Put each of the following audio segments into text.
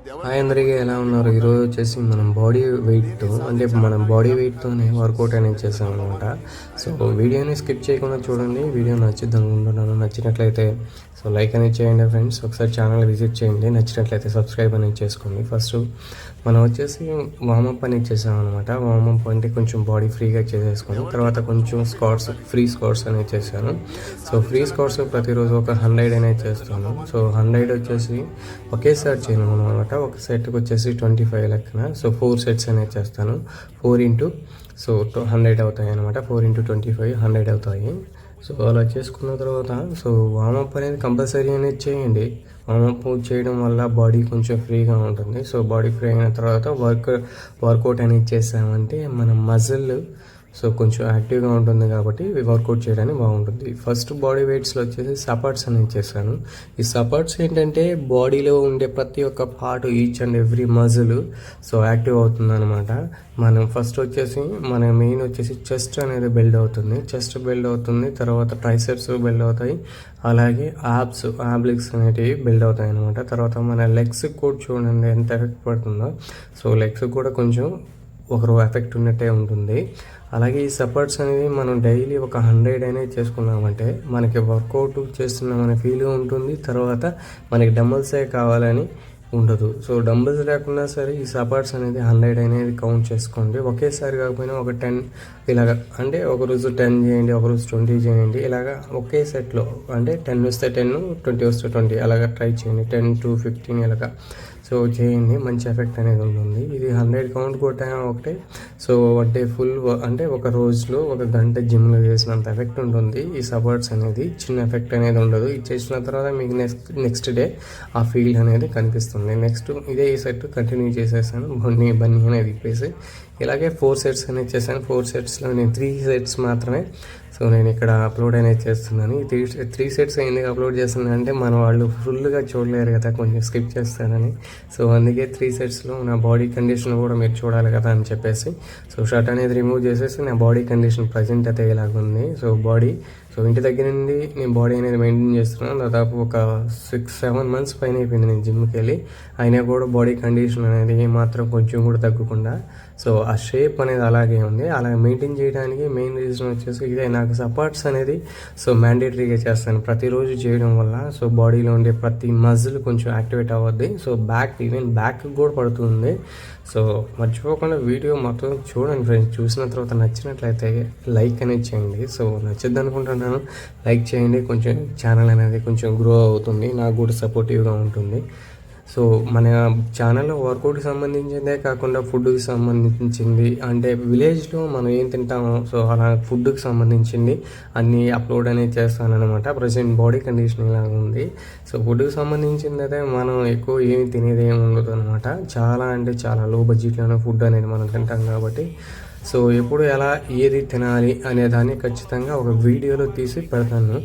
Hi అందరికీ ఎలా ఉన్నారు? ఈరోజు వచ్చేసి మనం బాడీ వెయిట్తో అంటే మనం బాడీ వెయిట్తోనే వర్కౌట్ అనేది చేస్తాం అనమాట. సో వీడియోని స్కిప్ చేయకుండా చూడండి. వీడియో నచ్చిద్ది అనుకుంటున్నాను. నచ్చినట్లయితే సో లైక్ అనేది చేయండి ఫ్రెండ్స్. ఒకసారి ఛానల్ విజిట్ చేయండి. నచ్చినట్లయితే సబ్స్క్రైబ్ అనేది చేసుకోండి. ఫస్ట్ మనం వచ్చేసి వార్మప్ అనేది చేసాం అనమాట. వార్మప్ అంటే కొంచెం బాడీ ఫ్రీగా చేసేసుకొని తర్వాత కొంచెం ఫ్రీ స్క్వాట్స్ అనేది చేశాను. సో ఫ్రీ స్క్వాట్స్ ప్రతిరోజు ఒక 100 అనేది చేస్తాను. సో 100 వచ్చేసి ఒకేసారి చేయను అనమాట. ఒక సెట్కి వచ్చేసి 25 లెక్కన. సో 4 సెట్స్ అనేది చేస్తాను. 4 ఇంటూ 100 అవుతాయి అనమాట. 4 ఇంటూ 25 100 అవుతాయి. సో అలా చేసుకున్న తర్వాత సో వార్మప్ అనేది కంపల్సరీ అనేది చేయండి. వార్మప్ చేయడం వల్ల బాడీ కొంచెం ఫ్రీగా ఉంటుంది. సో బాడీ ఫ్రీ అయిన తర్వాత వర్కౌట్ అనేది చేసామంటే మన మజిల్ సో కొంచెం యాక్టివ్గా ఉంటుంది కాబట్టి వర్కౌట్ చేయడానికి బాగుంటుంది. ఫస్ట్ బాడీ వెయిట్స్లో వచ్చేసి సపోర్ట్స్ అనేది చేశాను. ఈ సపోర్ట్స్ ఏంటంటే బాడీలో ఉండే ప్రతి ఒక్క part each and every muscle so active అవుతుంది అనమాట. మనం ఫస్ట్ వచ్చేసి మన మెయిన్ వచ్చేసి చెస్ట్ అనేది బిల్డ్ అవుతుంది. తర్వాత ట్రైసెప్స్ బిల్డ్ అవుతాయి. అలాగే యాబ్లిక్స్ అనేటివి బిల్డ్ అవుతాయి అనమాట. తర్వాత మన లెగ్స్ కూడా చూడండి ఎంత ఎఫెక్ట్ పడుతుందో. సో లెగ్స్ కూడా కొంచెం ఒకరు ఎఫెక్ట్ ఉన్నట్టే ఉంటుంది. అలాగే ఈ సపోర్ట్స్ అనేది మనం డైలీ ఒక 100 అనేది చేసుకున్నామంటే మనకి వర్కౌట్ చేస్తున్నామనే ఫీల్ ఉంటుంది. తర్వాత మనకి డంబల్సే కావాలని ఉండదు. సో డంబల్స్ లేకున్నా సరే ఈ సపోర్ట్స్ అనేది 100 అనేది కౌంట్ చేసుకోండి. ఒకేసారి కాకపోయినా ఒక 10 ఇలాగ అంటే ఒకరోజు 10 చేయండి, ఒకరోజు 20 చేయండి. ఇలాగ ఒకే సెట్లో అంటే 10 వస్తే 10, 20 వస్తే 20 అలాగ ట్రై చేయండి. 10 to 15 ఇలాగ సో చేయండి. మంచి ఎఫెక్ట్ అనేది ఉంటుంది. ఇది 100 కౌంట్ కొట్టాను ఒకటే. సో అంటే అంటే ఒక రోజులో 1 గంట జిమ్లో చేసినంత ఎఫెక్ట్ ఉంటుంది. ఈ సపోర్ట్స్ అనేది చిన్న ఎఫెక్ట్ అనేది ఉండదు. ఇది చేసిన తర్వాత మీకు నెక్స్ట్ డే ఆ ఫీల్ అనేది కనిపిస్తుంది. నెక్స్ట్ ఇదే ఈ సెట్ కంటిన్యూ చేసేసాను. బన్నీ అనేది ఇప్పేసి ఇలాగే 4 సెట్స్ అనేది చేశాను. 4 సెట్స్లో నేను 3 సెట్స్ మాత్రమే సో నేను ఇక్కడ అప్లోడ్ అనేది చేస్తున్నాను. ఈ 3 సెట్స్ ఎందుకు అప్లోడ్ చేస్తున్నాను అంటే మన వాళ్ళు ఫుల్గా చూడలేరు కదా, కొంచెం స్కిప్ చేస్తానని. సో అందుకే 3 సెట్స్లో నా బాడీ కండిషన్ కూడా మీరు చూడాలి కదా అని చెప్పేసి సో షర్ట్ అనేది రిమూవ్ చేసేసి నా బాడీ కండిషన్ ప్రజెంట్ అయితే ఇలాగుంది. సో ఇంటి దగ్గర నుండి నేను బాడీ అనేది మెయింటైన్ చేస్తున్నాను. దాదాపు ఒక 6-7 మంత్స్ పైన అయిపోయింది నేను జిమ్కి వెళ్ళి. అయినా కూడా బాడీ కండిషన్ అనేది ఏమాత్రం కొంచెం కూడా తగ్గకుండా సో ఆ షేప్ అనేది అలాగే ఉంది. అలా మెయింటైన్ చేయడానికి మెయిన్ రీజన్ వచ్చేసి ఇదే. నాకు సపోర్ట్స్ అనేది సో మ్యాండేటరీగా చేస్తాను ప్రతిరోజు చేయడం వల్ల. సో బాడీలో ఉండే ప్రతి మజిల్ కొంచెం యాక్టివేట్ అవ్వద్ది. సో ఈవెన్ బ్యాక్ కూడా పడుతుంది. సో మర్చిపోకుండా వీడియో మొత్తం చూడండి ఫ్రెండ్స్. చూసిన తర్వాత నచ్చినట్లయితే లైక్ అనేది చేయండి. సో నచ్చిద్ది అనుకుంటున్నాను. లైక్ చేయండి. కొంచెం ఛానల్ అనేది కొంచెం గ్రో అవుతుంది, నాకు కూడా సపోర్టివ్గా ఉంటుంది. సో మన ఛానల్లో వర్కౌట్కి సంబంధించిందే కాకుండా ఫుడ్కి సంబంధించింది అంటే విలేజ్లో మనం ఏం తింటామో సో అలా ఫుడ్కి సంబంధించింది అన్నీ అప్లోడ్ అనేది చేస్తానన్నమాట. ప్రజెంట్ బాడీ కండిషన్ ఇలా ఉంది. సో ఫుడ్కి సంబంధించింది అయితే మనం ఎక్కువ ఏమి తినేది ఏమి ఉండదు అనమాట. చాలా అంటే చాలా లో బడ్జెట్లోనే ఫుడ్ అనేది మనం తింటాం కాబట్టి సో ఎప్పుడు ఎలా ఏది తినాలి అనే దాన్ని ఖచ్చితంగా ఒక వీడియోలో తీసి పెడతాను.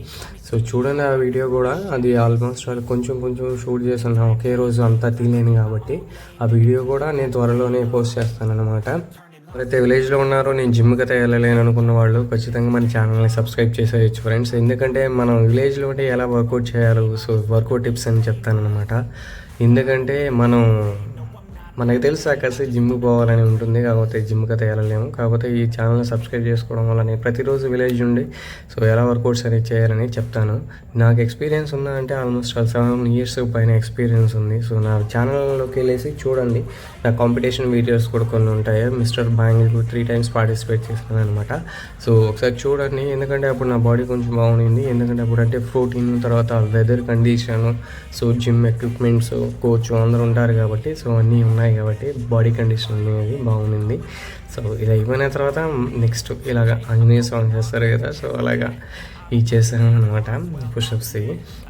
సో చూడండి ఆ వీడియో కూడా. అది ఆల్మోస్ట్ కొంచెం షూట్ చేస్తున్నాను. ఒకే రోజు అంతా తీయలేను కాబట్టి ఆ వీడియో కూడా నేను త్వరలోనే పోస్ట్ చేస్తాను అనమాట. ఎవరైతే విలేజ్లో ఉన్నారో నేను జిమ్కి అయితే వెళ్ళలేను అనుకున్న వాళ్ళు ఖచ్చితంగా మన ఛానల్ని సబ్స్క్రైబ్ చేసేయచ్చు ఫ్రెండ్స్. ఎందుకంటే మనం విలేజ్లో ఉంటే ఎలా వర్కౌట్ చేయాలో సో వర్కౌట్ టిప్స్ అని చెప్తాను అనమాట. ఎందుకంటే మనకు తెలుసు కలిసి జిమ్కి పోవాలని ఉంటుంది, కాకపోతే జిమ్కి అయితే వెళ్ళలేము. కాకపోతే ఈ ఛానల్ని సబ్స్క్రైబ్ చేసుకోవడం వల్ల నేను ప్రతిరోజు విలేజ్ ఉండి సో ఎలా వర్కౌట్స్ అనేది చేయాలని చెప్తాను. నాకు ఎక్స్పీరియన్స్ ఉందా అంటే ఆల్మోస్ట్ 7 years పైన ఎక్స్పీరియన్స్ ఉంది. సో నా ఛానల్లోకి వెళ్ళేసి చూడండి. నా కాంపిటీషన్ వీడియోస్ కూడా కొన్ని ఉంటాయి. మిస్టర్ బ్యాంగిల్ 3 times పార్టిసిపేట్ చేస్తున్నాను అనమాట. సో ఒకసారి చూడండి. ఎందుకంటే అప్పుడు నా బాడీ కొంచెం బాగుంది. ఎందుకంటే అప్పుడు అంటే ప్రోటీన్ తర్వాత weather condition so gym equipments coach అందరూ ఉంటారు కాబట్టి సో అన్నీ ఉన్నాయి కాబట్టి బాడీ కండిషన్ అనేది బాగుంది. సో ఇది అయిపోయిన తర్వాత నెక్స్ట్ ఇలాగ ఆంజనేయ స్వామి చేస్తారు కదా సో అలాగా ఇవి చేశాను అనమాట. పుషప్స్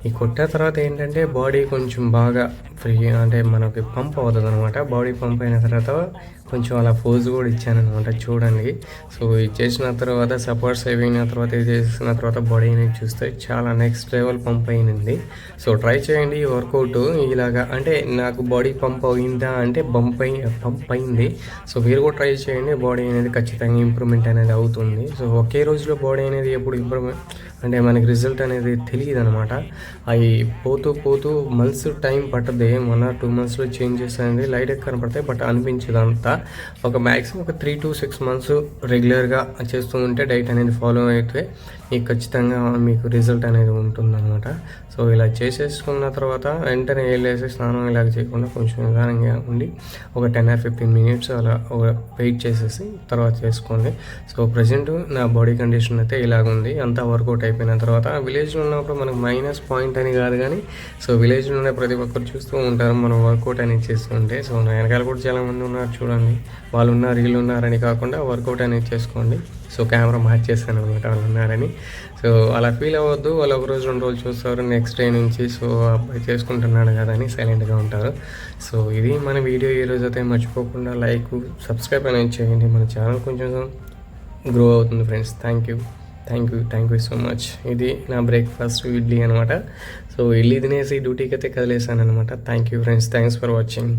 ఈ కొట్టిన తర్వాత ఏంటంటే బాడీ కొంచెం బాగా ఫ్రీ అంటే మనకి పంప్ అవుతుంది అనమాట. బాడీ పంప్ అయిన తర్వాత కొంచెం అలా పోజ్ కూడా ఇచ్చాను అనమాట. చూడండి. సో ఇది చేసిన తర్వాత సపోర్ట్స్ అయిపోయిన తర్వాత ఇది చేసిన తర్వాత బాడీ అనేది చూస్తే చాలా నెక్స్ట్ లెవెల్ పంప్ అయింది. సో ట్రై చేయండి ఈ వర్కౌట్ ఇలాగా. అంటే నాకు బాడీ పంప్ అయిందా అంటే పంప్ అయింది. సో మీరు కూడా ట్రై చేయండి. బాడీ అనేది ఖచ్చితంగా ఇంప్రూవ్మెంట్ అనేది అవుతుంది. సో ఒకే రోజులో బాడీ అనేది ఎప్పుడు ఇంప్రూవ్మెంట్ అంటే మనకి రిజల్ట్ అనేది తెలియదు అనమాట. అవి పోతూ పోతూ మంత్స్ టైం పట్టదు, 1 or 2 monthsలో చేంజెస్ అనేది లైట్గా కనపడతాయి. బట్ అనిపించదు అంతా. ఒక మ్యాక్సిమం ఒక 3 to 6 months రెగ్యులర్గా చేస్తూ ఉంటే, డైట్ అనేది ఫాలో అయితే మీకు ఖచ్చితంగా మీకు రిజల్ట్ అనేది ఉంటుందన్నమాట. సో ఇలా చేసేసుకున్న తర్వాత వెంటనే వెళ్ళేసి స్నానం ఇలాగ చేయకుండా కొంచెం నిదానంగా ఉండి ఒక 10 or 15 minutes అలా వెయిట్ చేసేసి తర్వాత చేసుకోండి. సో ప్రజెంట్ నా బాడీ కండిషన్ అయితే ఇలాగ ఉంది. అంతా వర్కౌట్ అయిపోయిన తర్వాత విలేజ్లో ఉన్నప్పుడు మనకు మైనస్ పాయింట్ అని కాదు, కానీ సో విలేజ్లోనే ప్రతి ఒక్కరు చూస్తూ ఉంటారు మనం వర్కౌట్ అనేది చేస్తూ ఉంటే. సో నా వెనకాల కూడా చాలామంది ఉన్నారు చూడండి, వాళ్ళు ఉన్నారు వీళ్ళు ఉన్నారని కాకుండా వర్కౌట్ అనేది చేసుకోండి. సో కెమెరా మార్చేస్తాను అనమాట వాళ్ళు ఉన్నారని. సో అలా ఫీల్ అవ్వద్దు. వాళ్ళు ఒక రోజు 2 రోజులు చూస్తారు, నెక్స్ట్ డే నుంచి సో అబ్బాయి చేసుకుంటున్నాడు కదా అని సైలెంట్గా ఉంటారు. సో ఇది మన వీడియో. ఈరోజు అయితే మర్చిపోకుండా లైక్, సబ్స్క్రైబ్ అనేది చేయండి. మన ఛానల్ కొంచెం గ్రో అవుతుంది friends. Thank you so much. ఇది నా బ్రేక్ఫాస్ట్ ఇడ్లీ అనమాట. సో ఇడ్లీ తినేసి డ్యూటీకి అయితే కదిలేసాను అనమాట. Thank you friends, thanks for watching.